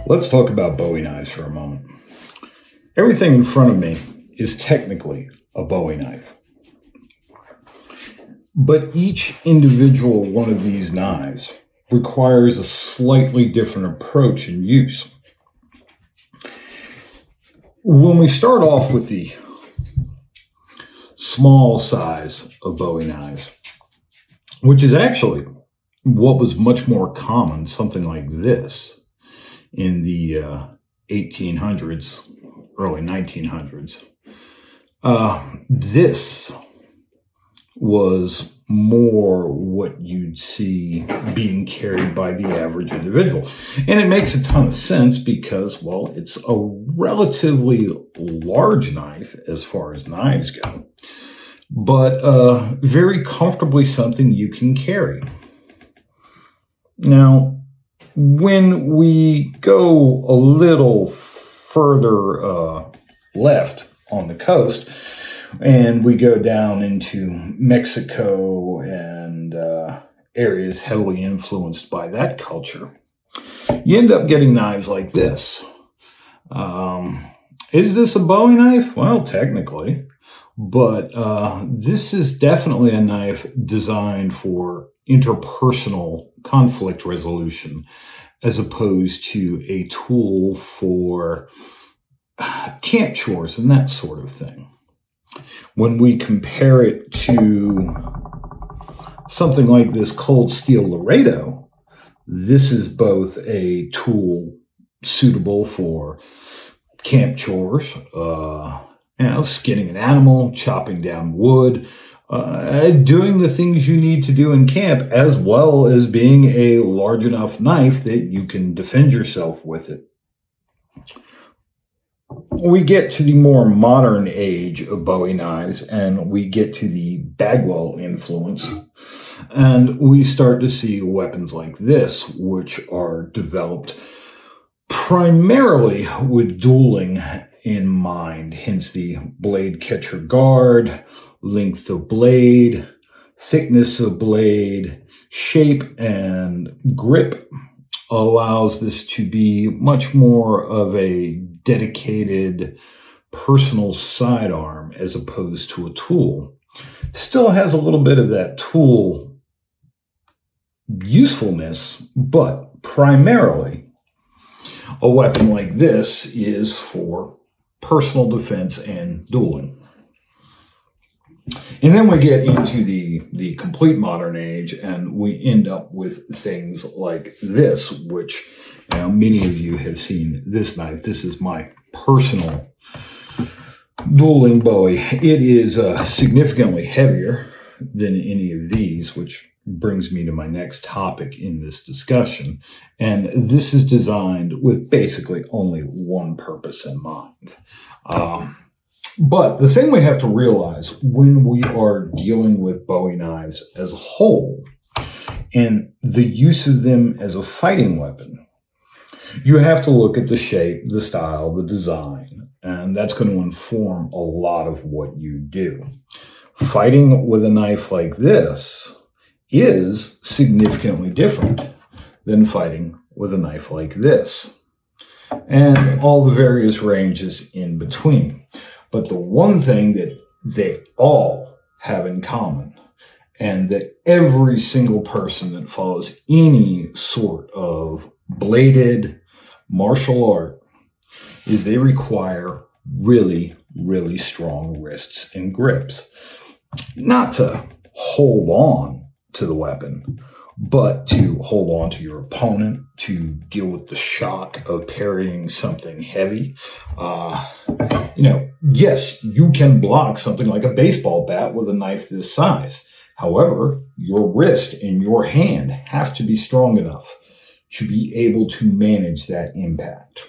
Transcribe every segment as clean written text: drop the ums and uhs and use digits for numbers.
Let's talk about Bowie knives for a moment. Everything in front of me is technically a Bowie knife. But each individual one of these knives requires a slightly different approach and use. When we start off with the small size of Bowie knives, which is actually what was much more common, something like this, in the 1800s, early 1900s. This was more what you'd see being carried by the average individual. And it makes a ton of sense because, well, it's a relatively large knife as far as knives go, but very comfortably something you can carry. Now, when we go a little further left on the coast and we go down into Mexico and areas heavily influenced by that culture, you end up getting knives like this. Is this a Bowie knife? Well, technically, but this is definitely a knife designed for interpersonal conflict resolution as opposed to a tool for camp chores and that sort of thing. When we compare it to something like this Cold Steel Laredo, this is both a tool suitable for camp chores, skinning an animal, chopping down wood, doing the things you need to do in camp, as well as being a large enough knife that you can defend yourself with it. We get to the more modern age of Bowie knives, and we get to the Bagwell Influence, and we start to see weapons like this, which are developed primarily with dueling in mind, hence the blade catcher guard, length of blade, thickness of blade, shape, and grip allows this to be much more of a dedicated personal sidearm as opposed to a tool. Still has a little bit of that tool usefulness, but primarily a weapon like this is for personal defense and dueling. And then we get into the complete modern age, and we end up with things like this, which many of you have seen this knife. This is my personal dueling Bowie. It is significantly heavier than any of these, which brings me to my next topic in this discussion. And this is designed with basically only one purpose in mind. But the thing we have to realize when we are dealing with Bowie knives as a whole and the use of them as a fighting weapon, you have to look at the shape, the style, the design, and that's going to inform a lot of what you do. Fighting with a knife like this is significantly different than fighting with a knife like this, and all the various ranges in between. But the one thing that they all have in common, and that every single person that follows any sort of bladed martial art, is they require really, really strong wrists and grips. Not to hold on to the weapon, but to hold on to your opponent, to deal with the shock of parrying something heavy. Yes, you can block something like a baseball bat with a knife this size. However, your wrist and your hand have to be strong enough to be able to manage that impact.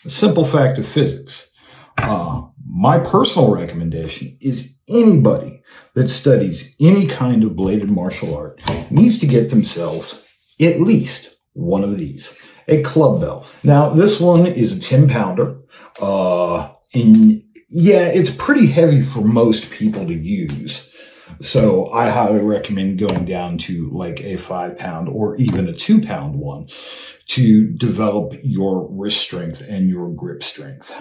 A simple fact of physics. My personal recommendation is anybody that studies any kind of bladed martial art needs to get themselves at least one of these, a club bell. Now, this one is a 10-pounder. And yeah, it's pretty heavy for most people to use. So I highly recommend going down to like a 5 pound or even a 2 pound one to develop your wrist strength and your grip strength.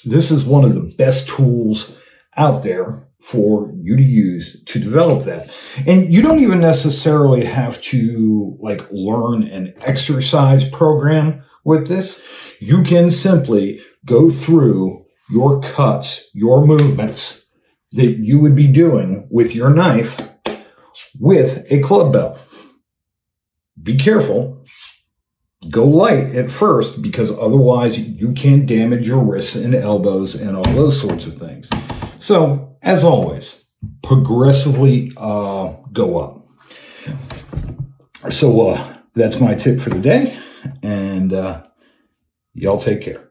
This is one of the best tools out there for you to use to develop that. And you don't even necessarily have to like learn an exercise program with this. You can simply go through your cuts, your movements that you would be doing with your knife with a club bell. Be careful. Go light at first, because otherwise you can damage your wrists and elbows and all those sorts of things. So, as always, progressively go up. So that's my tip for today, and y'all take care.